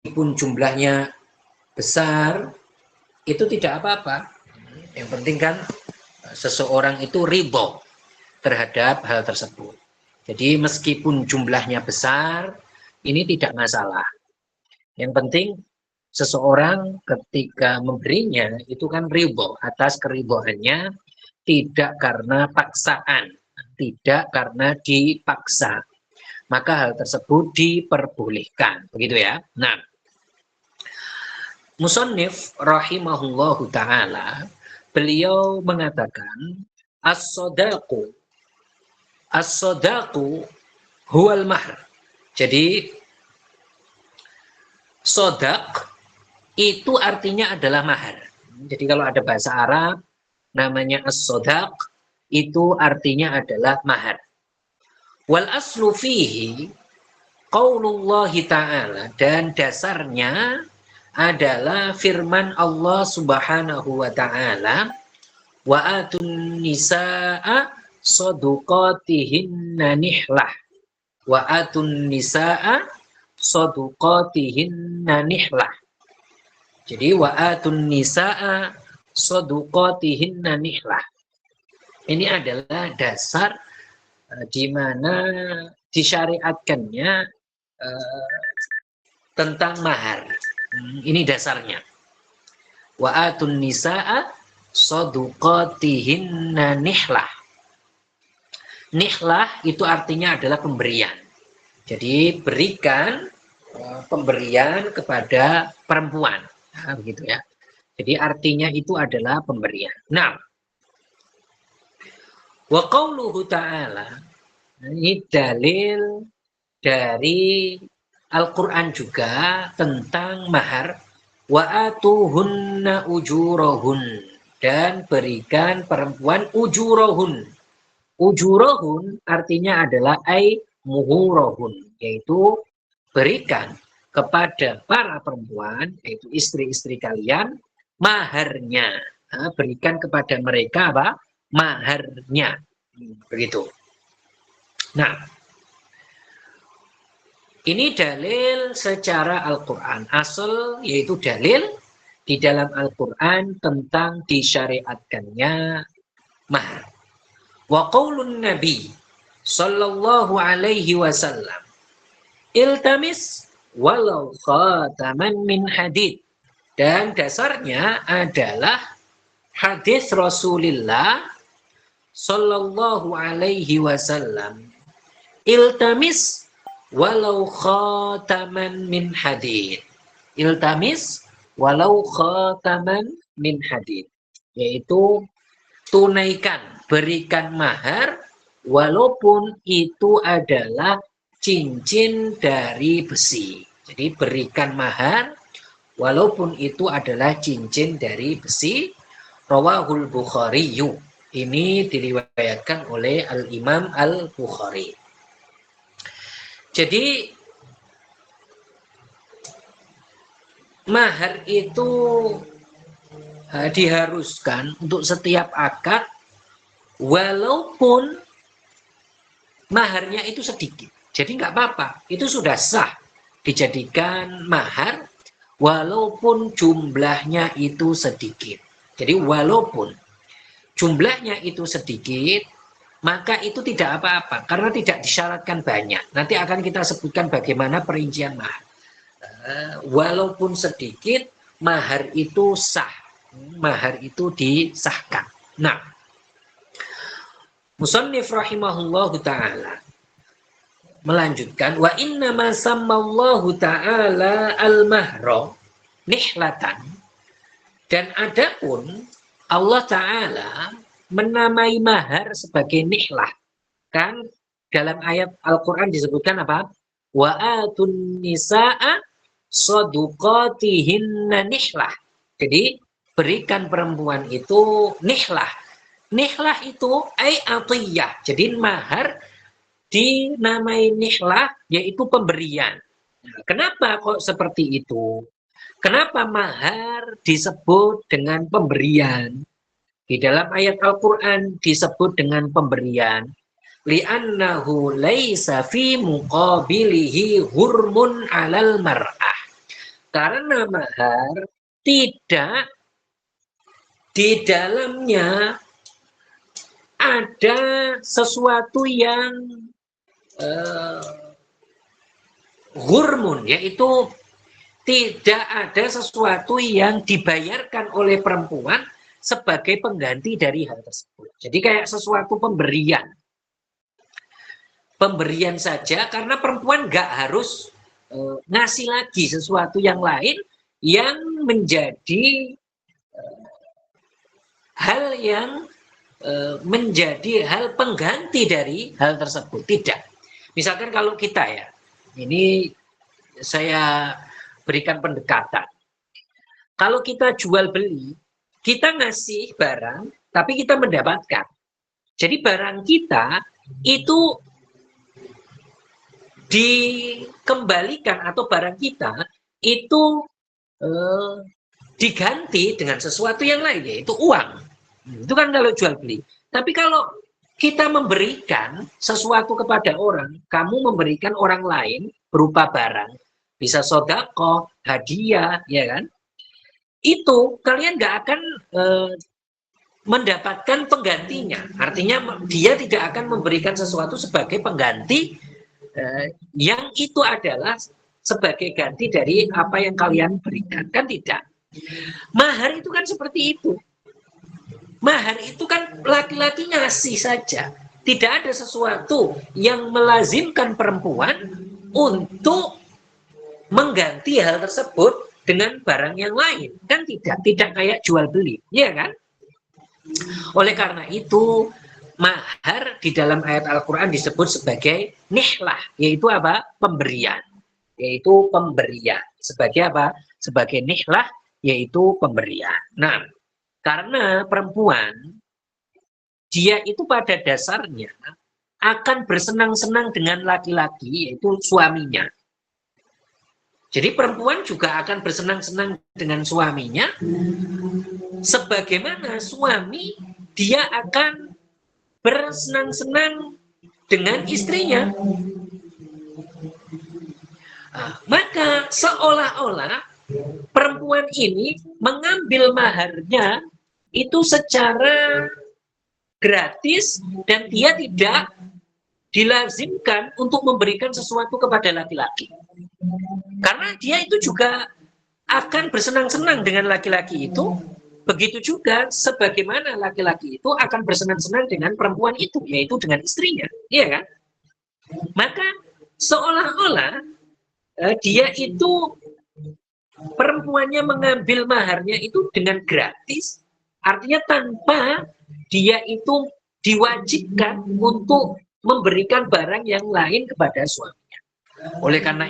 meskipun jumlahnya besar, itu tidak apa-apa. Yang penting kan seseorang itu ridho terhadap hal tersebut. Jadi meskipun jumlahnya besar, ini tidak masalah. Yang penting seseorang ketika memberinya itu kan ridho atas keridhoannya, tidak karena paksaan, tidak karena dipaksa. Maka hal tersebut diperbolehkan, begitu ya. Nah, Musannif rahimahullahu ta'ala, beliau mengatakan, as-sodaqu huwal mahr. Jadi, sodak itu artinya adalah mahar. Jadi kalau ada bahasa Arab, namanya as-sodaq, itu artinya adalah mahar. Wal aslu fihi, qaulullahi ta'ala, dan dasarnya adalah firman Allah Subhanahu wa ta'ala, wa atun nisaa saduqatihinna nihlah, wa atun nisaa saduqatihinna nihlah. Jadi wa atun nisaa saduqatihinna nihlah. Ini adalah dasar di mana disyariatkannya tentang mahar. Ini dasarnya. Wa atun nisaa saduqatihinna nihlah. Nihlah itu artinya adalah pemberian. Jadi berikan pemberian kepada perempuan. Nah, begitu ya. Jadi artinya itu adalah pemberian. Nah, wa qauluhu ta'ala, ini dalil dari Al-Quran juga tentang mahar. Wa atuhunna ujurahun, dan berikan perempuan ujurahun. Ujurahun artinya adalah ay muhurahun, yaitu berikan kepada para perempuan, yaitu istri-istri kalian, maharnya. Nah, berikan kepada mereka apa? Maharnya. Begitu. Nah, ini dalil secara Al-Quran. Asal yaitu dalil di dalam Al-Quran tentang disyariatkannya mahar. Wa qaulun Nabi sallallahu alaihi wasallam, iltamis walau khataman min hadid. Dan dasarnya adalah hadis Rasulullah sallallahu alaihi wasallam, iltamis walau khataman min hadid. Iltamis walau khataman min hadid, yaitu tunaikan, berikan mahar walaupun itu adalah cincin dari besi. Jadi berikan mahar walaupun itu adalah cincin dari besi. Rawahul Bukhari. Ini diriwayatkan oleh Al-Imam Al-Bukhari. Jadi mahar itu diharuskan untuk setiap akad walaupun maharnya itu sedikit. Jadi nggak apa-apa, itu sudah sah dijadikan mahar walaupun jumlahnya itu sedikit. Jadi walaupun jumlahnya itu sedikit, maka itu tidak apa-apa karena tidak disyaratkan banyak. Nanti akan kita sebutkan bagaimana perincian mahar. Walaupun sedikit, mahar itu sah. Mahar itu disahkan. Nah, Musannif rahimahullahu ta'ala melanjutkan, wa inna ma sammallahu ta'ala al-mahra nihlatan. Dan adapun Allah Ta'ala menamai mahar sebagai nihlah. Kan dalam ayat Al-Quran disebutkan apa? Wa atun nisaa saduqatihinna nihlah. Jadi berikan perempuan itu nihlah. Nihlah itu ay atiyah. Jadi mahar dinamai nihlah, yaitu pemberian. Nah, kenapa kok seperti itu? Kenapa mahar disebut dengan pemberian? Di dalam ayat Al-Quran disebut dengan pemberian. Li'annahu laisa fi muqabilihi hurmun alal mar'ah. Karena mahar tidak di dalamnya ada sesuatu yang ghurmun, yaitu tidak ada sesuatu yang dibayarkan oleh perempuan sebagai pengganti dari hal tersebut. Jadi kayak sesuatu pemberian. Pemberian saja, karena perempuan nggak harus ngasih lagi sesuatu yang lain yang menjadi hal yang menjadi hal pengganti dari hal tersebut. Tidak. Misalkan kalau kita ya, ini saya berikan pendekatan. Kalau kita jual beli, kita ngasih barang, tapi kita mendapatkan. Jadi barang kita itu dikembalikan atau barang kita itu diganti dengan sesuatu yang lain, yaitu uang. Itu kan kalau jual beli. Tapi kalau kita memberikan sesuatu kepada orang, kamu memberikan orang lain berupa barang, bisa sodako, hadiah, ya kan? Itu kalian nggak akan mendapatkan penggantinya. Artinya dia tidak akan memberikan sesuatu sebagai pengganti yang itu adalah sebagai ganti dari apa yang kalian berikan. Kan tidak. Mahar itu kan seperti itu. Mahar itu kan laki-laki ngasih saja. Tidak ada sesuatu yang melazimkan perempuan untuk mengganti hal tersebut dengan barang yang lain. Kan tidak kayak jual beli, ya kan? Oleh karena itu, mahar di dalam ayat Al-Quran disebut sebagai nihlah, yaitu apa? Pemberian. Yaitu pemberian. Sebagai apa? Sebagai nihlah, yaitu pemberian. Nah, karena perempuan, dia itu pada dasarnya akan bersenang-senang dengan laki-laki, yaitu suaminya. Jadi perempuan juga akan bersenang-senang dengan suaminya, sebagaimana suami dia akan bersenang-senang dengan istrinya. Maka seolah-olah perempuan ini mengambil maharnya itu secara gratis dan dia tidak dilazimkan untuk memberikan sesuatu kepada laki-laki. Karena dia itu juga akan bersenang-senang dengan laki-laki itu, begitu juga sebagaimana laki-laki itu akan bersenang-senang dengan perempuan itu, yaitu dengan istrinya, iya kan? Maka seolah-olah dia itu perempuannya mengambil maharnya itu dengan gratis, artinya tanpa dia itu diwajibkan untuk memberikan barang yang lain kepada suaminya. Oleh karena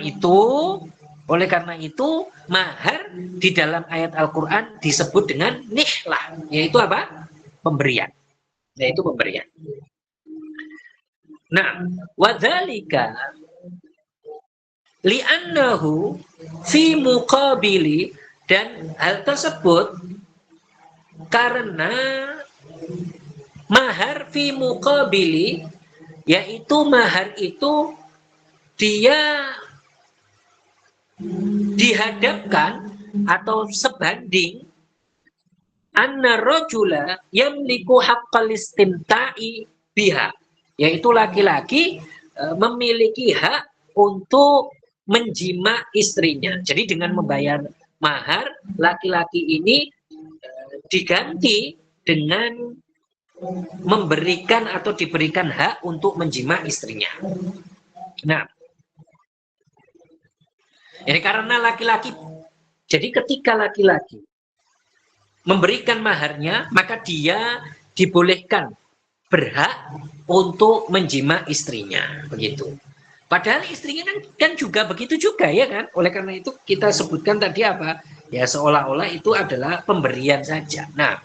itu mahar di dalam ayat Al-Quran disebut dengan nihlah, yaitu apa? Pemberian. Yaitu pemberian. Nah, wadzalika li'annahu fi muqabili, dan hal tersebut karena mahar fi muqabili, yaitu mahar itu dia dihadapkan atau sebanding anna rajula yamliku haqqal istimta'i biha, yaitu laki-laki memiliki hak untuk menjima istrinya. Jadi dengan membayar mahar, laki-laki ini diganti dengan memberikan atau diberikan hak untuk menjima istrinya. Nah, ini karena laki-laki. Jadi ketika laki-laki memberikan maharnya, maka dia dibolehkan berhak untuk menjima istrinya, begitu. Padahal istrinya kan juga begitu juga, ya kan? Oleh karena itu kita sebutkan tadi apa? Ya seolah-olah itu adalah pemberian saja. Nah,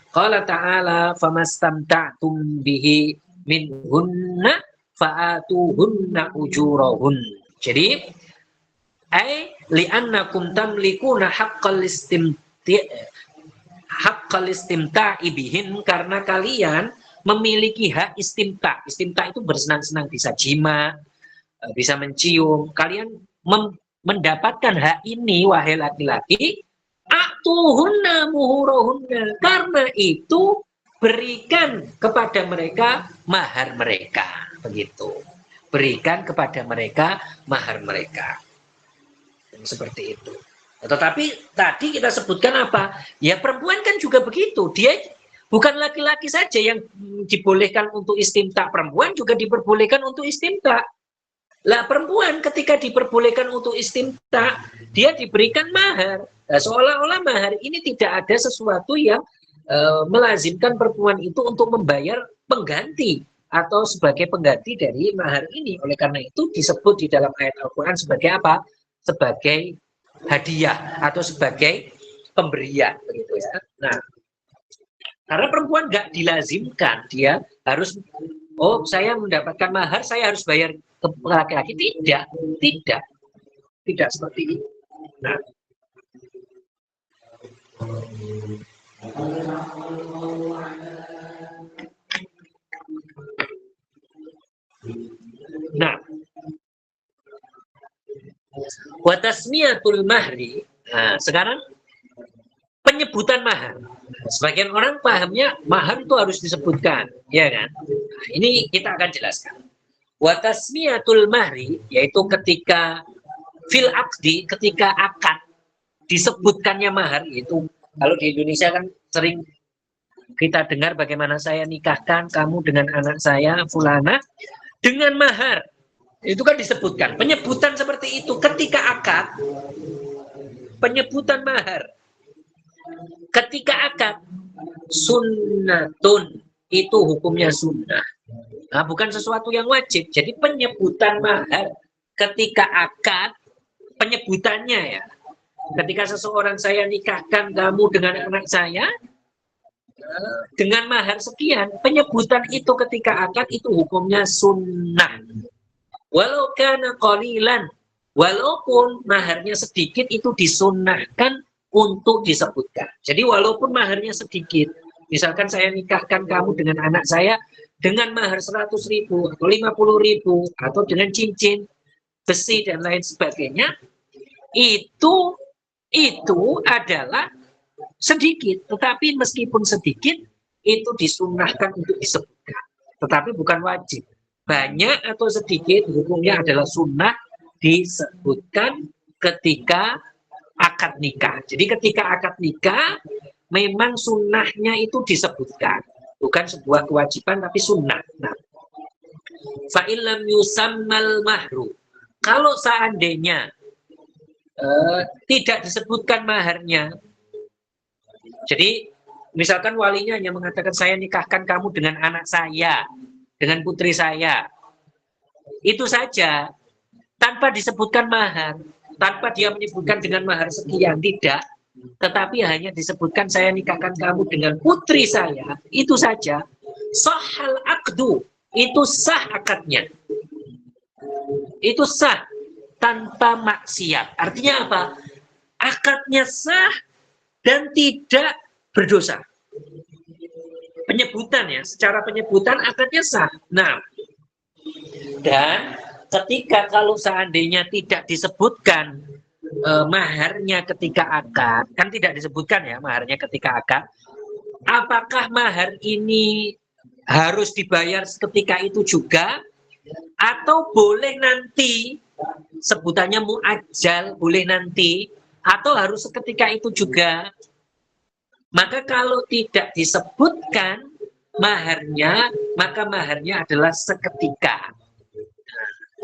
qala ta'ala famastamta'tum bihi minhunna fa'atuhunna ujurahun. Jadi li'annakum tamlikuna haqqal istimta'i bihin, karena kalian memiliki hak istimta'. Istimta' itu bersenang-senang, bisa jima, bisa mencium. Kalian mendapatkan hak ini, wahai laki-laki, atuhunna muhurohunna. Karena itu berikan kepada mereka mahar mereka. Begitu. Berikan kepada mereka mahar mereka. Seperti itu. Tetapi tadi kita sebutkan apa? Ya perempuan kan juga begitu. Dia bukan laki-laki saja yang dibolehkan untuk istimta. Perempuan juga diperbolehkan untuk istimta. Lah perempuan ketika diperbolehkan untuk istimta, dia diberikan mahar. Nah, seolah-olah mahar ini tidak ada sesuatu yang melazimkan perempuan itu untuk membayar pengganti atau sebagai pengganti dari mahar ini. Oleh karena itu disebut di dalam ayat Al-Quran sebagai apa? Sebagai hadiah atau sebagai pemberian, begitu ya. Nah, karena perempuan nggak dilazimkan, dia harus, oh saya mendapatkan mahar, saya harus bayar ke laki-laki. Tidak seperti itu. Nah, wa tasmiyatul mahri. Nah, sekarang penyebutan mahar. Sebagian orang pahamnya mahar itu harus disebutkan, ya kan? Nah, ini kita akan jelaskan. Wa tasmiyatul mahri, yaitu ketika fil aqdi, ketika akad disebutkannya mahar itu. Kalau di Indonesia kan sering kita dengar bagaimana saya nikahkan kamu dengan anak saya fulana dengan mahar. Itu kan disebutkan. Penyebutan seperti itu ketika akad, penyebutan mahar. Ketika akad, sunnatun, itu hukumnya sunnah. Nah, bukan sesuatu yang wajib. Jadi penyebutan mahar ketika akad, penyebutannya ya. Ketika seseorang saya nikahkan kamu dengan anak saya, dengan mahar sekian, penyebutan itu ketika akad itu hukumnya sunnah. Walau kana qalilan, walaupun maharnya sedikit itu disunnahkan untuk disebutkan. Jadi walaupun maharnya sedikit, misalkan saya nikahkan kamu dengan anak saya dengan mahar 100.000 atau 50.000 atau dengan cincin besi dan lain sebagainya, itu adalah sedikit, tetapi meskipun sedikit itu disunnahkan untuk disebutkan, tetapi bukan wajib. Banyak atau sedikit hukumnya adalah sunnah disebutkan ketika akad nikah. Jadi ketika akad nikah memang sunnahnya itu disebutkan, bukan sebuah kewajiban tapi sunnah. Nah, fa illam yusammal mahru, kalau seandainya tidak disebutkan maharnya, jadi misalkan walinya hanya mengatakan saya nikahkan kamu dengan anak saya, dengan putri saya, itu saja tanpa disebutkan mahar, tanpa dia menyebutkan dengan mahar sekian, tidak, tetapi hanya disebutkan saya nikahkan kamu dengan putri saya, itu saja. Sahal aqdu, itu sah akadnya, itu sah tanpa maksiat. Artinya apa? Akadnya sah dan tidak berdosa. Penyebutan ya, secara penyebutan akadnya sah. Nah, dan ketika kalau seandainya tidak disebutkan maharnya ketika akad, kan tidak disebutkan ya maharnya ketika akad, apakah mahar ini harus dibayar seketika itu juga atau boleh nanti, sebutannya muajjal, boleh nanti, atau harus seketika itu juga? Maka kalau tidak disebutkan maharnya, maka maharnya adalah seketika.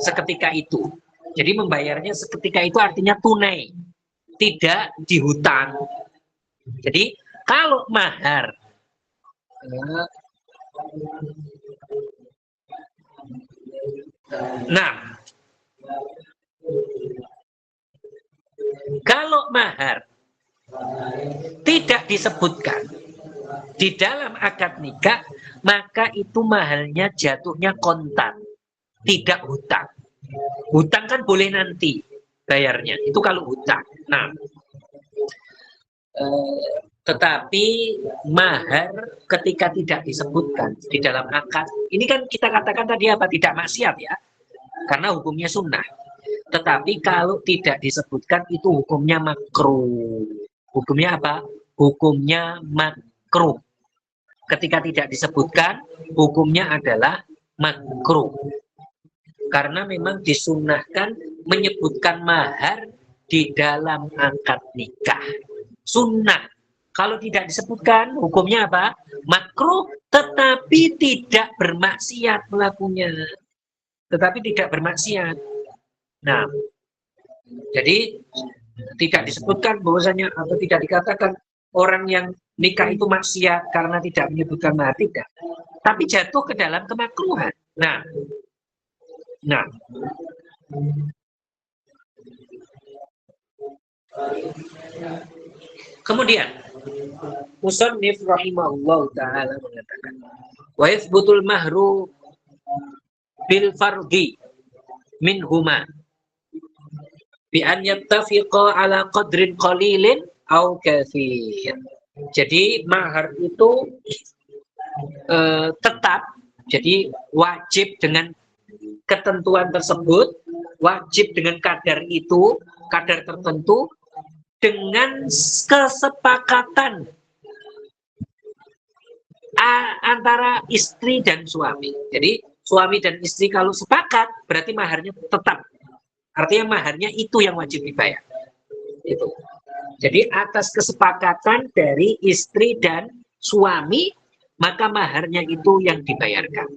Seketika itu. Jadi membayarnya seketika itu artinya tunai, tidak dihutang. Jadi kalau mahar kalau mahar tidak disebutkan di dalam akad nikah, maka itu mahalnya jatuhnya kontan, tidak hutang. Hutang kan boleh nanti bayarnya, itu kalau hutang. Nah, tetapi mahar ketika tidak disebutkan di dalam akad, ini kan kita katakan tadi apa? Tidak maksiat ya, karena hukumnya sunnah. Tetapi kalau tidak disebutkan itu hukumnya makruh. Hukumnya apa? Hukumnya makruh. Ketika tidak disebutkan, hukumnya adalah makruh. Karena memang disunahkan menyebutkan mahar di dalam akad nikah. Sunnah. Kalau tidak disebutkan, hukumnya apa? Makruh, tetapi tidak bermaksiat pelakunya. Tetapi tidak bermaksiat. Nah, jadi tidak disebutkan bahwasanya atau tidak dikatakan orang yang nikah itu maksiat karena tidak menyebutkan mahar, tidak. Tapi jatuh ke dalam kemakruhan. Nah, kemudian Musannif rahimahullah ta'ala mengatakan wa yathbutul mahru bil fardi minhuma bi an yattafiqa ala qadrin qalilin au katsir. Jadi mahar itu tetap, jadi wajib dengan ketentuan tersebut, wajib dengan kadar itu, kadar tertentu, dengan kesepakatan antara istri dan suami. Jadi suami dan istri kalau sepakat, berarti maharnya tetap. Artinya maharnya itu yang wajib dibayar. Itu. Jadi atas kesepakatan dari istri dan suami, maka maharnya itu yang dibayarkan.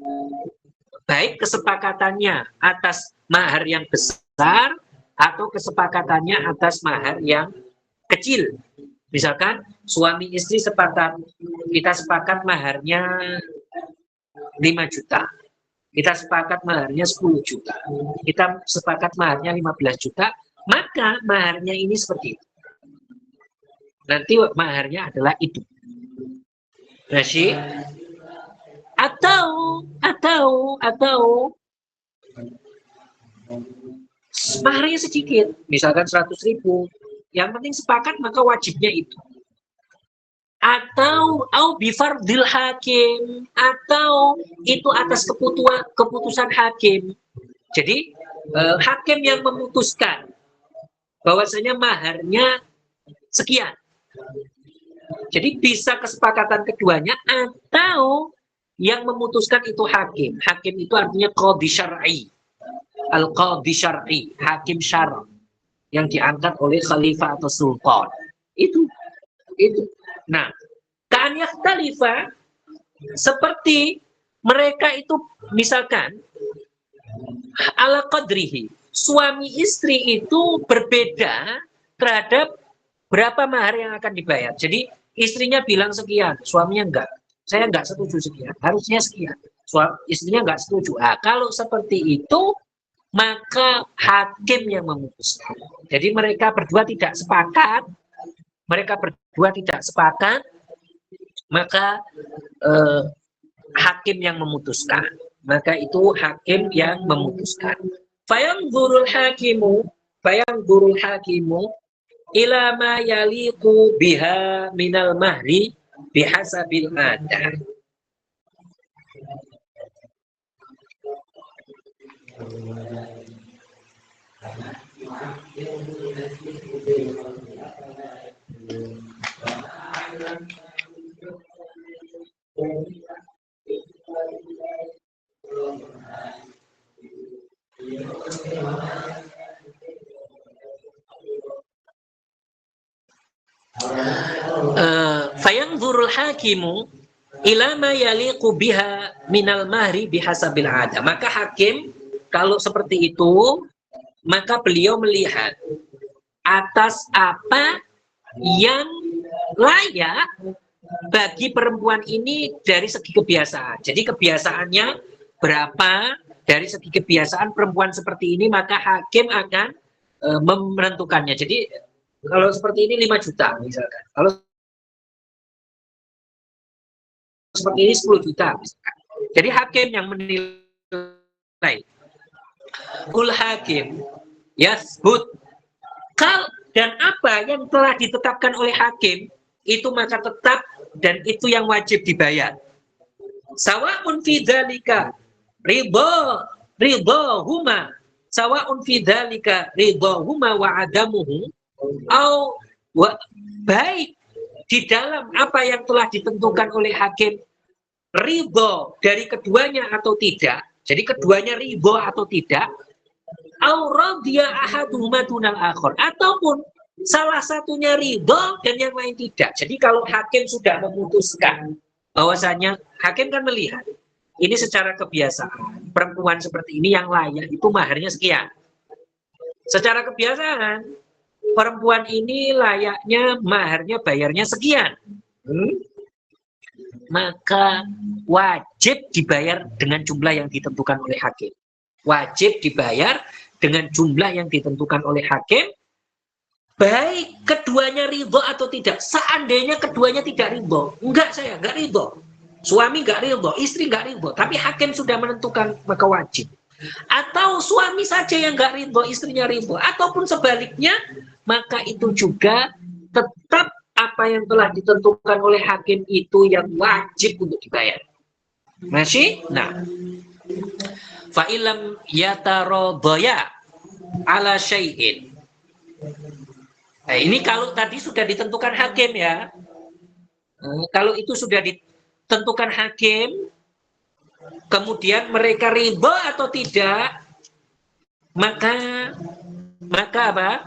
Baik kesepakatannya atas mahar yang besar atau kesepakatannya atas mahar yang kecil. Misalkan suami istri sepakat, kita sepakat maharnya 5 juta. Kita sepakat maharnya 10 juta. Kita sepakat maharnya 15 juta, maka maharnya ini seperti itu. Nanti maharnya adalah itu. Masih? Atau maharnya sedikit, misalkan 100.000. Yang penting sepakat, maka wajibnya itu. Atau bifardil hakim, atau itu atas keputusan hakim. Jadi hakim yang memutuskan bahwasanya maharnya sekian. Jadi bisa kesepakatan keduanya, atau yang memutuskan itu hakim. Hakim itu artinya qadhi syar'i. Al-qadhi syar'i, hakim syar'i yang diangkat oleh khalifah atau sultan. Itu. Nah, kan yakhtalifa, seperti mereka itu misalkan ala qadrihi, suami istri itu berbeda terhadap berapa mahar yang akan dibayar. Jadi istrinya bilang sekian, suaminya enggak. Saya enggak setuju sekian, harusnya sekian. Istrinya enggak setuju. Kalau seperti itu, maka hakim yang memutuskan. Jadi mereka berdua tidak sepakat, maka hakim yang memutuskan. Maka itu hakim yang memutuskan. Fayanzurul hakimu ila ma yaliqu biha minal mahri bihasabil adat. Fayanzurul hakimu ila ma yaliqu biha minal mahri bihasabil ada. Maka hakim kalau seperti itu, maka beliau melihat atas apa yang layak bagi perempuan ini dari segi kebiasaan. Jadi kebiasaannya berapa, dari segi kebiasaan perempuan seperti ini, maka hakim akan menentukannya. Jadi kalau seperti ini 5 juta misalkan. Kalau seperti ini 10 juta misalkan. Jadi hakim yang menilai. Ul hakim yasbut, dan apa yang telah ditetapkan oleh hakim itu maka tetap, dan itu yang wajib dibayar. Sawa'un fi dzalika ridha huma, sawa'un fi dzalika ridhahuma wa adamuhu au baik di dalam apa yang telah ditentukan oleh hakim ridho dari keduanya atau tidak, jadi keduanya ridho atau tidak, au radhiya ahaduhuma dunal akhar, ataupun salah satunya ridho dan yang lain tidak. Jadi kalau hakim sudah memutuskan bahwasanya, hakim kan melihat ini secara kebiasaan perempuan seperti ini yang layak itu maharnya sekian. Secara kebiasaan perempuan ini layaknya maharnya bayarnya sekian. Maka wajib dibayar dengan jumlah yang ditentukan oleh hakim. Wajib dibayar dengan jumlah yang ditentukan oleh hakim, baik keduanya ridho atau tidak. Seandainya keduanya tidak ridho, saya enggak ridho, suami enggak ridho, istri enggak ridho, tapi hakim sudah menentukan, maka wajib. Atau suami saja yang enggak ridho, istrinya ridho, ataupun sebaliknya, maka itu juga tetap apa yang telah ditentukan oleh hakim itu yang wajib untuk dibayar. Masih? Nah, fa'ilam yatarodaya ala syai'in. Nah, ini kalau tadi sudah ditentukan hakim ya. Kalau itu sudah ditentukan hakim, kemudian mereka ridho atau tidak, maka apa?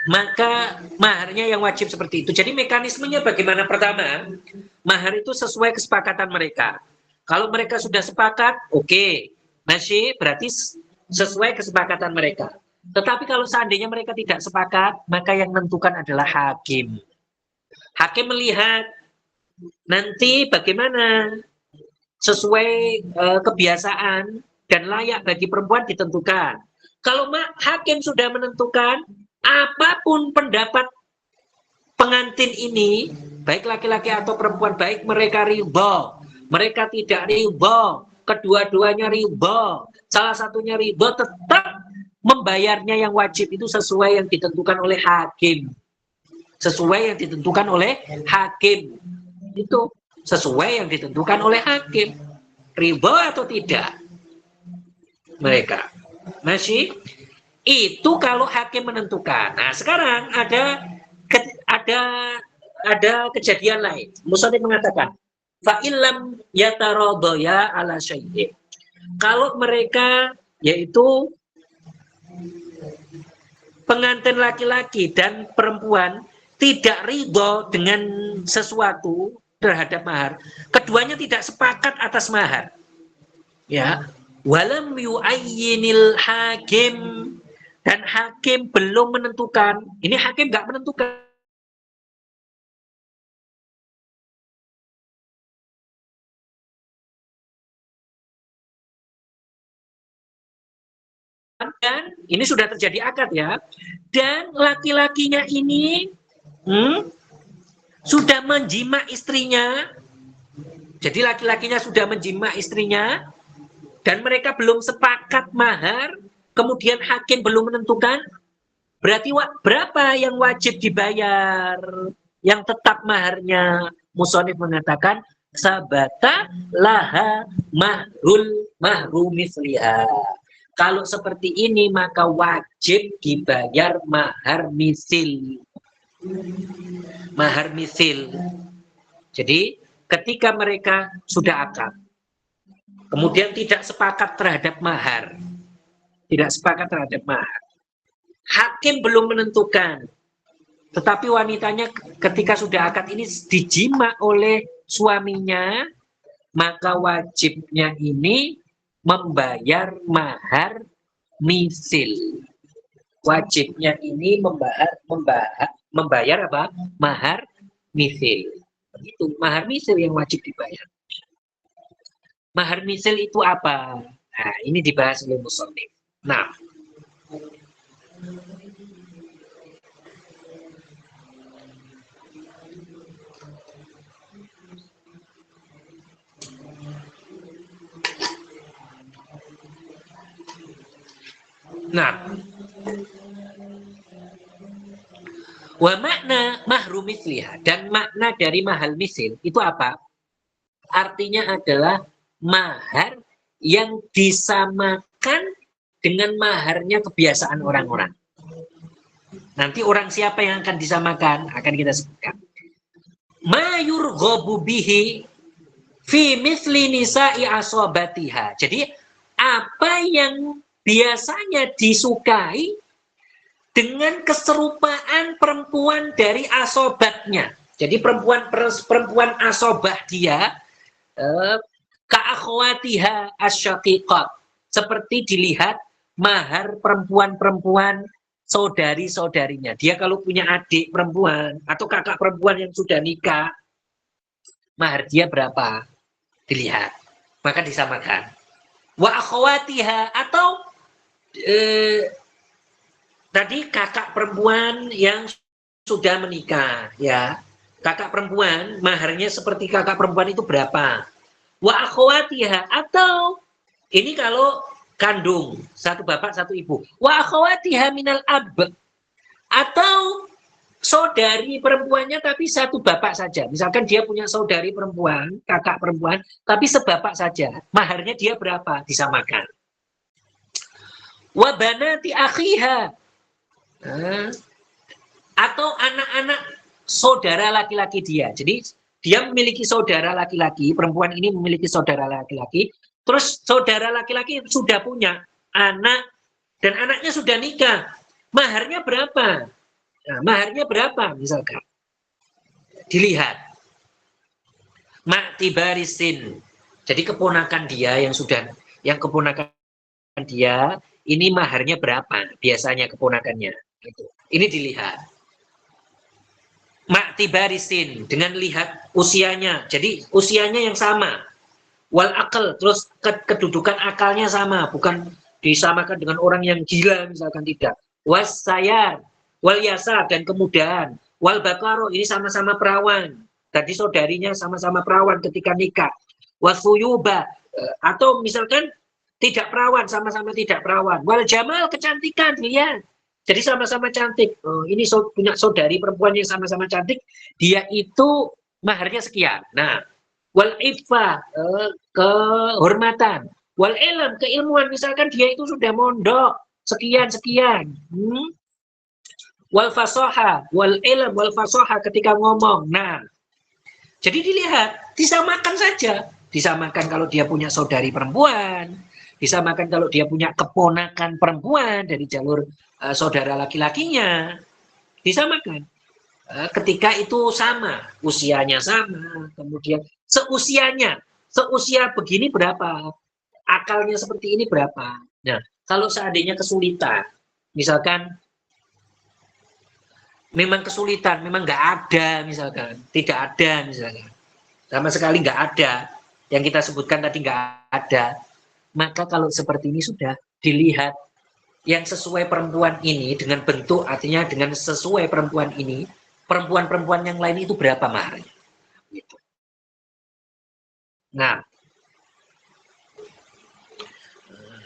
Maka maharnya yang wajib seperti itu. Jadi mekanismenya bagaimana? Pertama, mahar itu sesuai kesepakatan mereka. Kalau mereka sudah sepakat, oke. Masih berarti sesuai kesepakatan mereka. Tetapi kalau seandainya mereka tidak sepakat, maka yang menentukan adalah hakim. Hakim melihat nanti bagaimana sesuai kebiasaan dan layak bagi perempuan ditentukan. Kalau hakim sudah menentukan, apapun pendapat pengantin ini, baik laki-laki atau perempuan, baik mereka ridho, mereka tidak ridho, kedua-duanya ridho, salah satunya ridho, tetap membayarnya yang wajib itu sesuai yang ditentukan oleh hakim. Sesuai yang ditentukan oleh hakim. Itu sesuai yang ditentukan oleh hakim. Ridho atau tidak mereka. Masih? Itu kalau hakim menentukan. Nah, sekarang ada kejadian lain. Musannif mengatakan, fa illam yataradaya ala syai'in. Kalau mereka yaitu pengantin laki-laki dan perempuan tidak ridho dengan sesuatu terhadap mahar, keduanya tidak sepakat atas mahar. Ya, walam yu'ayyinil hakim, dan hakim belum menentukan. Ini hakim nggak menentukan. Dan ini sudah terjadi akad ya. Dan laki-lakinya ini sudah menjima istrinya. Jadi laki-lakinya sudah menjima istrinya dan mereka belum sepakat mahar. Kemudian hakim belum menentukan, berarti berapa yang wajib dibayar, yang tetap maharnya. Musannif mengatakan sabata laha mahru misliha. Kalau seperti ini maka wajib dibayar mahar misil. Mahar misil. Jadi ketika mereka sudah akad, kemudian tidak sepakat terhadap mahar, hakim belum menentukan, tetapi wanitanya ketika sudah akad ini dijima oleh suaminya, maka wajibnya ini membayar mahar misil. Wajibnya ini membayar apa? Mahar misil. Itu mahar misil yang wajib dibayar. Mahar misil itu apa? Nah, ini dibahas oleh musannif. Nah, wa makna mahru misliha, dan makna dari mahal misil itu apa? Artinya adalah mahar yang disamakan disamakan dengan maharnya kebiasaan orang-orang. Nanti orang siapa yang akan disamakan akan kita sebutkan. Ma yurghabu bihi fi mithli nisa'i asobatiha. Jadi apa yang biasanya disukai dengan keserupaan perempuan dari asobatnya. Jadi perempuan asobah dia ka'akhwatiha asyaqiqat. Seperti dilihat mahar perempuan-perempuan saudari-saudarinya. Dia kalau punya adik perempuan atau kakak perempuan yang sudah nikah, mahar dia berapa? Dilihat. Maka disamakan. Wa akhwatiha atau tadi kakak perempuan yang sudah menikah, ya. Kakak perempuan, maharnya seperti kakak perempuan itu berapa? Wa akhwatiha atau ini kalau kandung, satu bapak, satu ibu. Wa akhwatiha minal ab atau saudari perempuannya tapi satu bapak saja. Misalkan dia punya saudari perempuan, kakak perempuan, tapi sebapak saja. Maharnya dia berapa? Disamakan. Wa banati akhiha. Atau anak-anak saudara laki-laki dia. Jadi dia memiliki saudara laki-laki, perempuan ini memiliki saudara laki-laki, terus saudara laki-laki sudah punya anak dan anaknya sudah nikah. Maharnya berapa? Nah, maharnya berapa misalkan? Dilihat. Maktibarisin. Jadi keponakan dia yang keponakan dia, ini maharnya berapa? Biasanya keponakannya. Gitu. Ini dilihat. Maktibarisin dengan lihat usianya. Jadi usianya yang sama. Wal akal, terus kedudukan akalnya sama, bukan disamakan dengan orang yang gila misalkan, tidak. Was sayar, wal yasa, dan kemudahan. Wal bakaro, ini sama-sama perawan. Tadi saudarinya sama-sama perawan ketika nikah. Wasuyuba, atau misalkan tidak perawan, sama-sama tidak perawan. Wal jamal, kecantikan, lihat. Jadi sama-sama cantik. Ini punya saudari perempuan yang sama-sama cantik, dia itu maharnya sekian. Nah, wal iffa, kehormatan. Wal ilm, keilmuan, misalkan dia itu sudah mondok sekian. Wal fasoha, wal ilm, wal fasoha, ketika ngomong. Nah, jadi dilihat, disamakan saja. Disamakan kalau dia punya saudari perempuan, disamakan kalau dia punya keponakan perempuan dari jalur saudara laki-lakinya, disamakan. Ketika itu sama, usianya sama, kemudian seusia begini berapa, akalnya seperti ini berapa. Nah, kalau seandainya kesulitan, misalkan memang kesulitan, memang nggak ada, misalkan tidak ada, misalkan sama sekali nggak ada, yang kita sebutkan tadi nggak ada, maka kalau seperti ini sudah dilihat yang sesuai perempuan ini dengan bentuk, artinya dengan sesuai perempuan ini, perempuan-perempuan yang lain itu berapa maharnya. Gitu. Nah,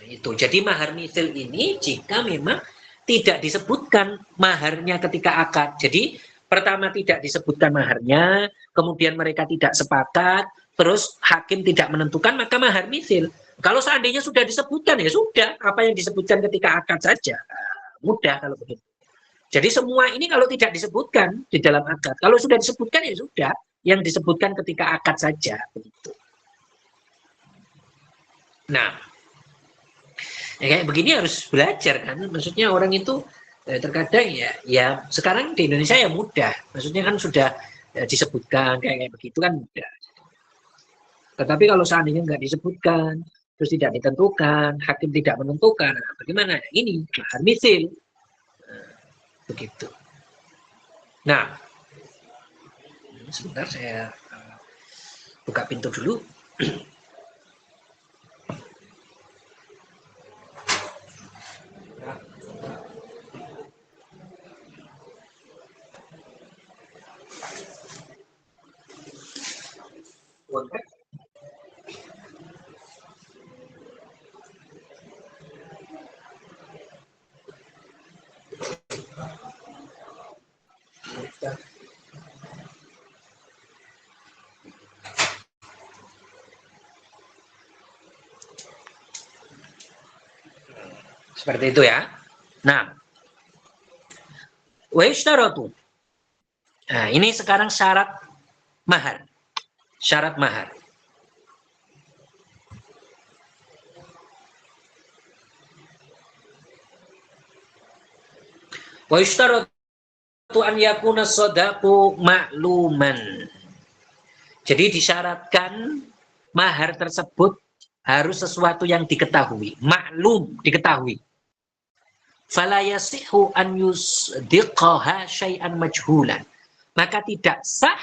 itu. Jadi mahar misil ini jika memang tidak disebutkan maharnya ketika akad. Jadi pertama tidak disebutkan maharnya, kemudian mereka tidak sepakat, terus hakim tidak menentukan, maka mahar misil. Kalau seandainya sudah disebutkan, ya sudah, apa yang disebutkan ketika akad saja. Mudah kalau begitu. Jadi semua ini kalau tidak disebutkan di dalam akad, kalau sudah disebutkan ya sudah, yang disebutkan ketika akad saja. Begitu. Nah, ya kayak begini harus belajar kan, maksudnya orang itu terkadang ya sekarang di Indonesia ya mudah, maksudnya kan sudah disebutkan kayak begitu kan mudah. Tetapi kalau seandainya nggak disebutkan, terus tidak ditentukan, hakim tidak menentukan, nah, bagaimana? Ini mahar misil, begitu. Nah, sebentar saya buka pintu dulu. Seperti itu ya. Nah, wa yashtaratu. Nah, ini sekarang syarat mahar. Syarat mahar. Wa yashtaratu an yakuna shadaqu ma'luman. Jadi disyaratkan mahar tersebut harus sesuatu yang diketahui, maklum, diketahui. Fala yasihu an yusdiqaha syai'an majhulan. Maka tidak sah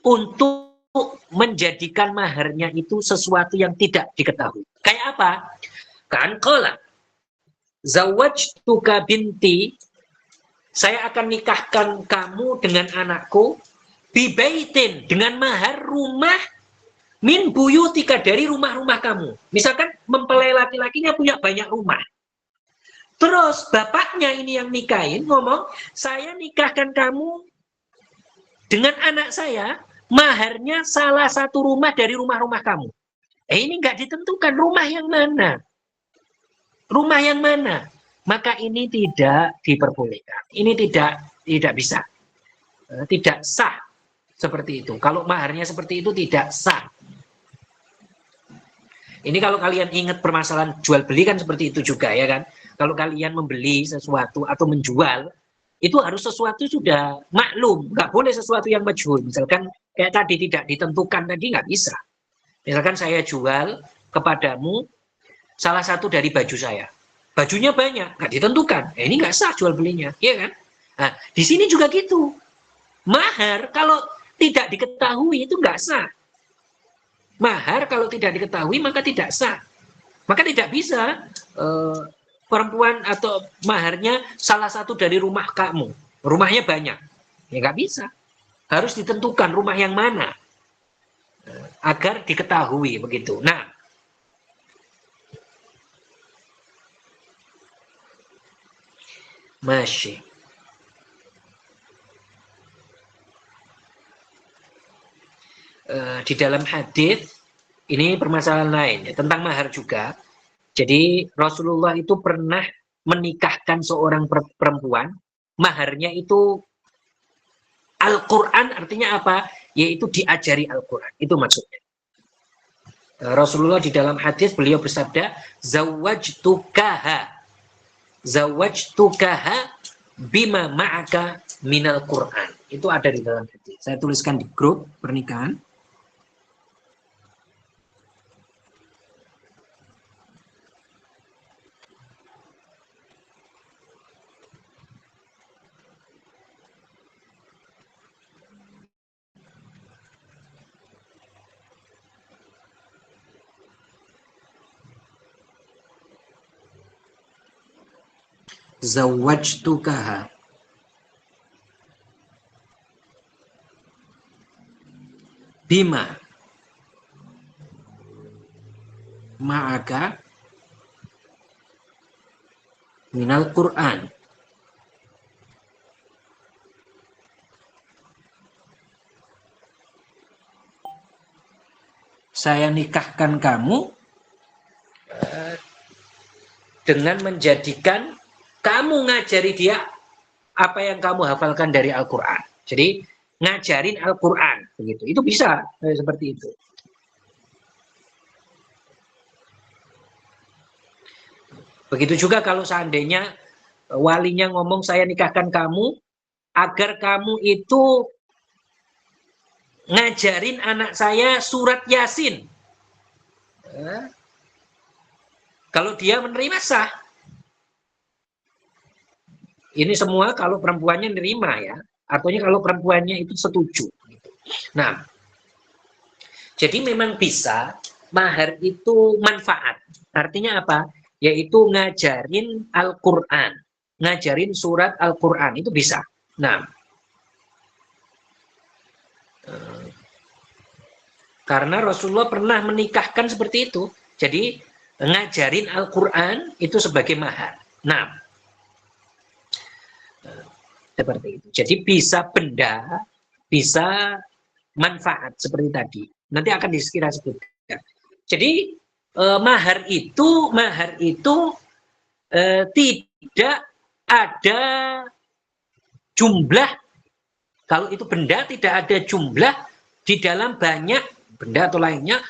untuk menjadikan maharnya itu sesuatu yang tidak diketahui. Kayak apa? Kan qala zawajtuka binti, saya akan nikahkan kamu dengan anakku, bibaitin, dengan mahar rumah, min buyutika, dari rumah-rumah kamu. Misalkan mempelai laki-lakinya punya banyak rumah. Terus bapaknya ini yang nikahin ngomong, saya nikahkan kamu dengan anak saya, maharnya salah satu rumah dari rumah-rumah kamu. Ini nggak ditentukan rumah yang mana. Rumah yang mana? Maka ini tidak diperbolehkan. Ini tidak bisa. Tidak sah seperti itu. Kalau maharnya seperti itu tidak sah. Ini kalau kalian ingat permasalahan jual beli kan seperti itu juga ya kan. Kalau kalian membeli sesuatu atau menjual, itu harus sesuatu sudah maklum. Nggak boleh sesuatu yang majhul. Misalkan kayak tadi tidak ditentukan tadi nggak bisa. Misalkan saya jual kepadamu salah satu dari baju saya. Bajunya banyak, nggak ditentukan. Ini nggak sah jual belinya, ya kan? Nah, di sini juga gitu. Mahar kalau tidak diketahui itu nggak sah. Mahar kalau tidak diketahui maka tidak sah. Maka tidak bisa perempuan atau maharnya salah satu dari rumah kamu. Rumahnya banyak. Ya nggak bisa. Harus ditentukan rumah yang mana. Agar diketahui begitu. Nah, masih. Di dalam hadis ini permasalahan lain ya, tentang mahar juga. Jadi Rasulullah itu pernah menikahkan seorang perempuan, maharnya itu Al-Quran, artinya apa? Yaitu diajari Al-Quran. Itu maksudnya. Rasulullah di dalam hadis beliau bersabda, zawajtukaha bima ma'aka minal Quran. Itu ada di dalam hadis. Saya tuliskan di grup pernikahan. Zawajtukaha bima ma'aka minal Quran. Saya nikahkan kamu dengan menjadikan kamu ngajari dia apa yang kamu hafalkan dari Al-Quran. Jadi ngajarin Al-Quran begitu. Itu bisa seperti itu. Begitu juga kalau seandainya walinya ngomong saya nikahkan kamu agar kamu itu ngajarin anak saya surat Yasin. Kalau dia menerima sah. Ini semua kalau perempuannya nerima ya. Artinya kalau perempuannya itu setuju. Nah, jadi memang bisa mahar itu manfaat. Artinya apa? Yaitu ngajarin Al-Quran. Ngajarin surat Al-Quran. Itu bisa. Nah, karena Rasulullah pernah menikahkan seperti itu. Jadi ngajarin Al-Quran itu sebagai mahar. Nah, seperti itu. Jadi bisa benda, bisa manfaat seperti tadi. Nanti akan dikira sebutkan. Jadi mahar itu tidak ada jumlah, kalau itu benda tidak ada jumlah di dalam banyak benda atau lainnya,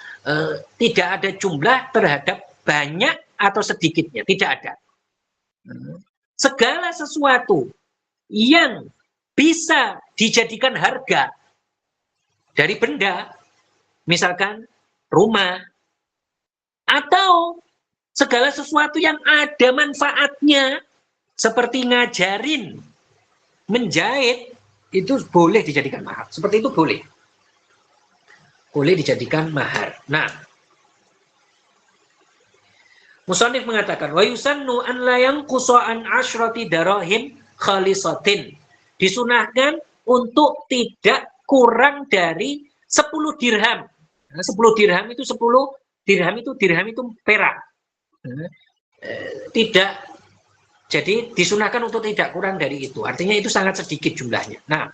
tidak ada jumlah terhadap banyak atau sedikitnya, tidak ada. Segala sesuatu yang bisa dijadikan harga dari benda, misalkan rumah, atau segala sesuatu yang ada manfaatnya, seperti ngajarin, menjahit, itu boleh dijadikan mahar. Seperti itu boleh. Boleh dijadikan mahar. Nah, Musannif mengatakan, wa yusannu an la yanqusa an asyrati darahim khalisatin. Disunahkan untuk tidak kurang dari 10 dirham. Nah, 10 dirham itu 10 dirham itu perak. Tidak, jadi disunahkan untuk tidak kurang dari itu. Artinya itu sangat sedikit jumlahnya. Nah,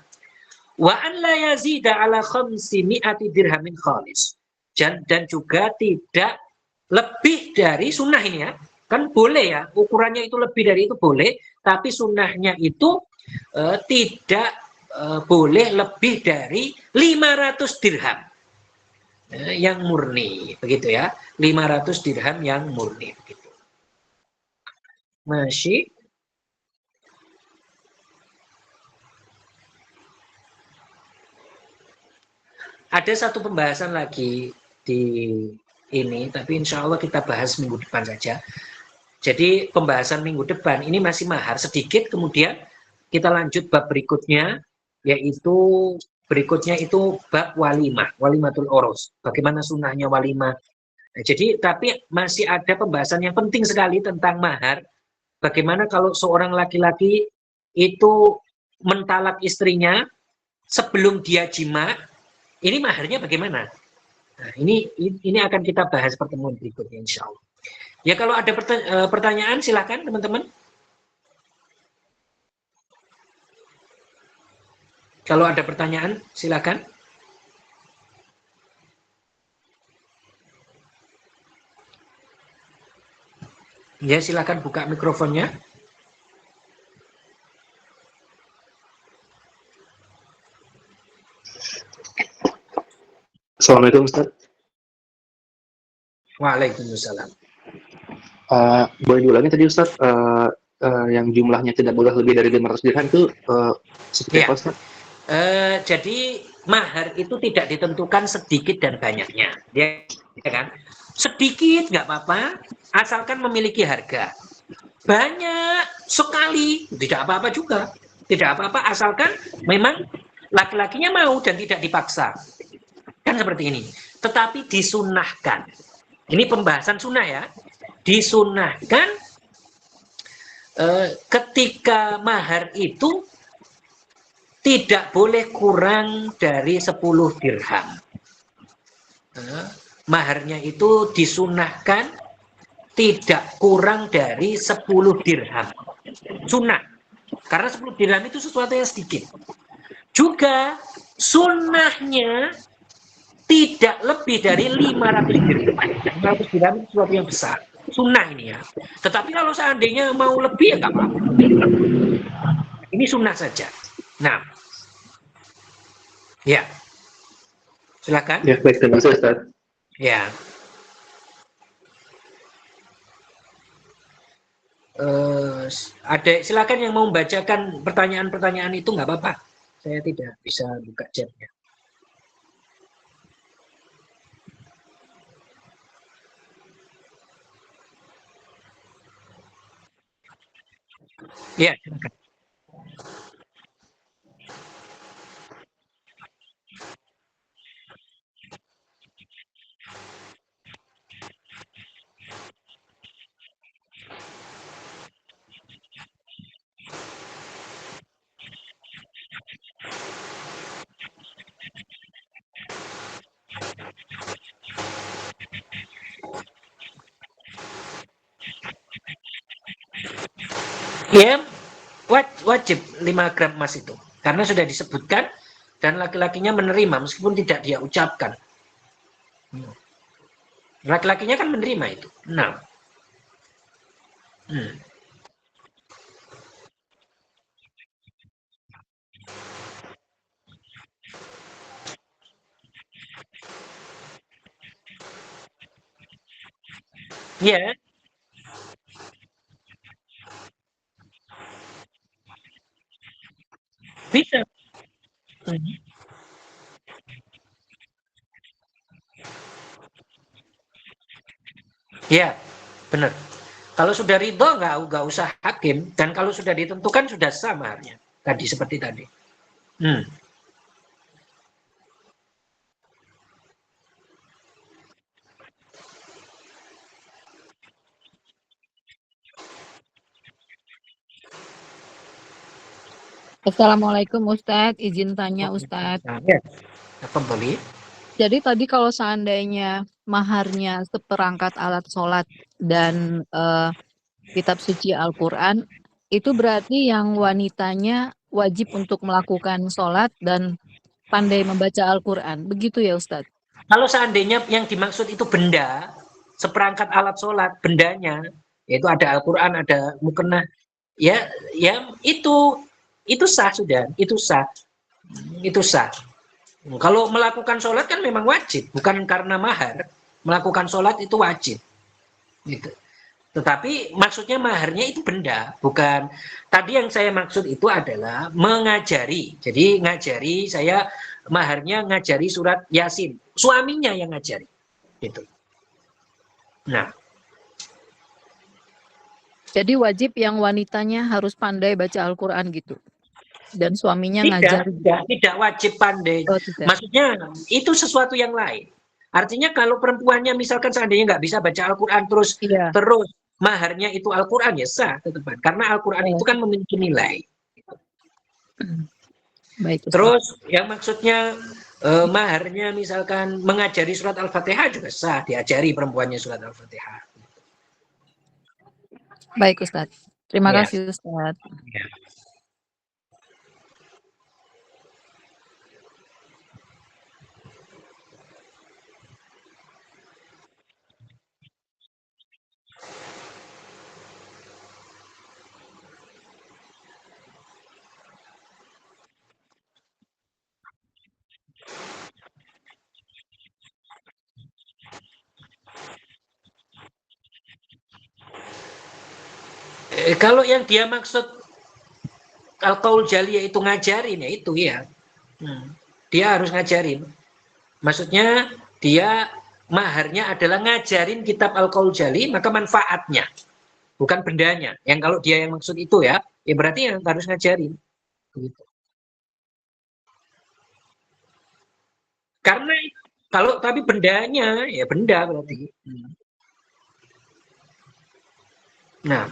wa an la yazida ala 500 dirhamin khalis. Dan juga tidak lebih dari sunnah ini ya, kan boleh ya, ukurannya itu lebih dari itu boleh, tapi sunnahnya itu tidak boleh lebih dari 500 dirham yang murni, begitu ya, 500 dirham yang murni, begitu. Masih ada satu pembahasan lagi di ini, tapi insya Allah kita bahas minggu depan saja. Jadi pembahasan minggu depan ini masih mahar sedikit, kemudian kita lanjut bab berikutnya, yaitu berikutnya itu bab walimah, walimatul oros. Bagaimana sunnahnya walimah. Nah, jadi tapi masih ada pembahasan yang penting sekali tentang mahar. Bagaimana kalau seorang laki-laki itu mentalak istrinya sebelum dia jima, ini maharnya bagaimana? Nah, ini akan kita bahas pertemuan berikutnya insya Allah. Ya, kalau ada pertanyaan silakan teman-teman. Kalau ada pertanyaan silakan. Ya, silakan buka mikrofonnya. Assalamualaikum Ustaz. Waalaikumsalam. Boleh diulangi tadi Ustaz, yang jumlahnya tidak boleh lebih dari 500 dirham itu seperti apa Ustaz? Jadi mahar itu tidak ditentukan sedikit dan banyaknya, ya kan? Sedikit nggak apa-apa, asalkan memiliki harga. Banyak sekali tidak apa-apa juga, tidak apa-apa asalkan memang laki-lakinya mau dan tidak dipaksa, kan seperti ini. Tetapi disunahkan. Ini pembahasan sunnah ya. Disunahkan ketika mahar itu tidak boleh kurang dari 10 dirham. Maharnya itu disunahkan tidak kurang dari 10 dirham. Sunnah. Karena 10 dirham itu sesuatu yang sedikit. Juga sunnahnya tidak lebih dari 500 dirham. 500 dirham itu sesuatu yang besar. Sunnah ini ya. Tetapi kalau seandainya mau lebih ya nggak apa-apa. Ini sunnah saja. Nah, ya, silakan. Ya, baik, terima kasih Ustaz. Ya. Ada silakan yang mau membacakan pertanyaan-pertanyaan itu nggak apa-apa. Saya tidak bisa buka chatnya. Ya, silakan. Ya, wajib 5 gram emas itu. Karena sudah disebutkan dan laki-lakinya menerima meskipun tidak dia ucapkan. Laki-lakinya kan menerima itu. Nah. Iya, bisa. Hmm. Iya, benar. Kalau sudah ridho nggak usah hakim, dan kalau sudah ditentukan sudah sah maharnya. Tadi seperti tadi. Hmm. Assalamualaikum Ustadz, izin tanya Ustadz. Nah, ya, apa boleh? Jadi tadi kalau seandainya maharnya seperangkat alat sholat dan kitab suci Al-Quran, itu berarti yang wanitanya wajib untuk melakukan sholat dan pandai membaca Al-Quran. Begitu ya Ustadz? Kalau seandainya yang dimaksud itu benda, seperangkat alat sholat, bendanya, yaitu ada Al-Quran, ada mukena, ya, ya itu sah sudah, itu sah. Kalau melakukan sholat kan memang wajib, bukan karena mahar. Melakukan sholat itu wajib. Gitu. Tetapi maksudnya maharnya itu benda, bukan. Tadi yang saya maksud itu adalah mengajari. Jadi ngajari, saya maharnya ngajari surat Yasin. Suaminya yang ngajari. Gitu. Nah, Jadi wajib yang wanitanya harus pandai baca Al-Quran gitu. Dan suaminya tidak, ngajar. tidak wajib pandai. Oh, tidak. Maksudnya itu sesuatu yang lain. Artinya kalau perempuannya misalkan seandainya nggak bisa baca Al-Quran terus Iya. terus maharnya itu Al-Quran, ya sah tetepan. Karena Al-Quran itu kan memiliki nilai. Baik, Ustaz. Terus yang maksudnya maharnya misalkan mengajari surat Al-Fatihah juga sah, diajari perempuannya surat Al-Fatihah. Baik Ustaz. Terima Ya. kasih Ustaz. Ya. Kalau yang dia maksud Al-Qaul Jali yaitu ngajarin, ya itu ya. Dia harus ngajarin. Maksudnya dia maharnya adalah ngajarin kitab Al-Qaul Jali, maka manfaatnya, bukan bendanya. Yang kalau dia yang maksud itu ya berarti yang harus ngajarin. Gitu. Karena kalau tapi bendanya, ya benda berarti. Nah,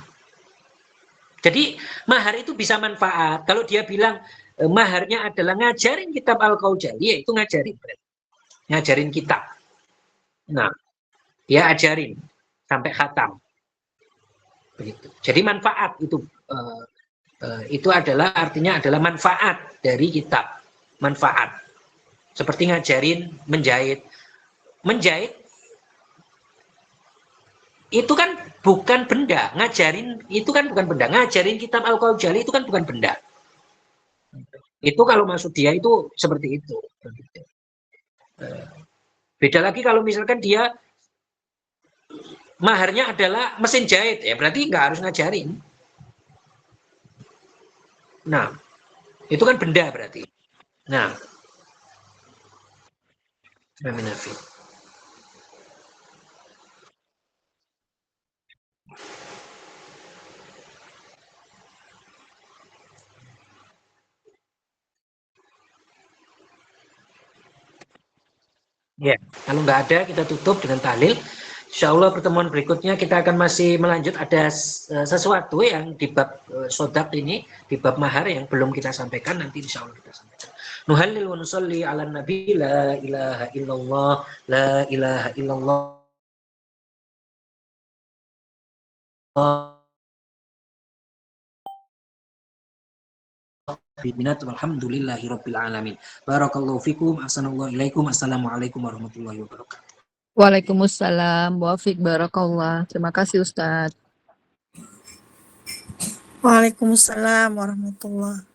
jadi mahar itu bisa manfaat. Kalau dia bilang maharnya adalah ngajarin kitab Al-Qaujali, ya itu ngajarin. Ngajarin kitab. Nah, dia ajarin sampai khatam. Begitu. Jadi manfaat itu adalah artinya adalah manfaat dari kitab. Manfaat. Seperti ngajarin menjahit. Menjahit itu kan bukan benda, ngajarin itu kan bukan benda, ngajarin kitab Al-Qaujali itu kan bukan benda. Itu kalau maksud dia itu seperti itu. Beda lagi kalau misalkan dia maharnya adalah mesin jahit, ya berarti nggak harus ngajarin. Nah, itu kan benda berarti. Nah, ya, kalau nggak ada kita tutup dengan tahlil. Insya Allah pertemuan berikutnya kita akan masih melanjut, ada sesuatu yang di bab sodak ini, di bab mahar yang belum kita sampaikan, nanti insya Allah kita sampaikan. Nuhallil wa nusalli ala nabi la ilaha illallah la ilaha illallah Alhamdulillahirabbil alamin. Barakallahu fikum, ahsanallahu ilaikum, assalamualaikum warahmatullahi wabarakatuh. Waalaikumsalam, wafiq barakallah. Terima kasih Ustaz. Waalaikumsalam warahmatullahi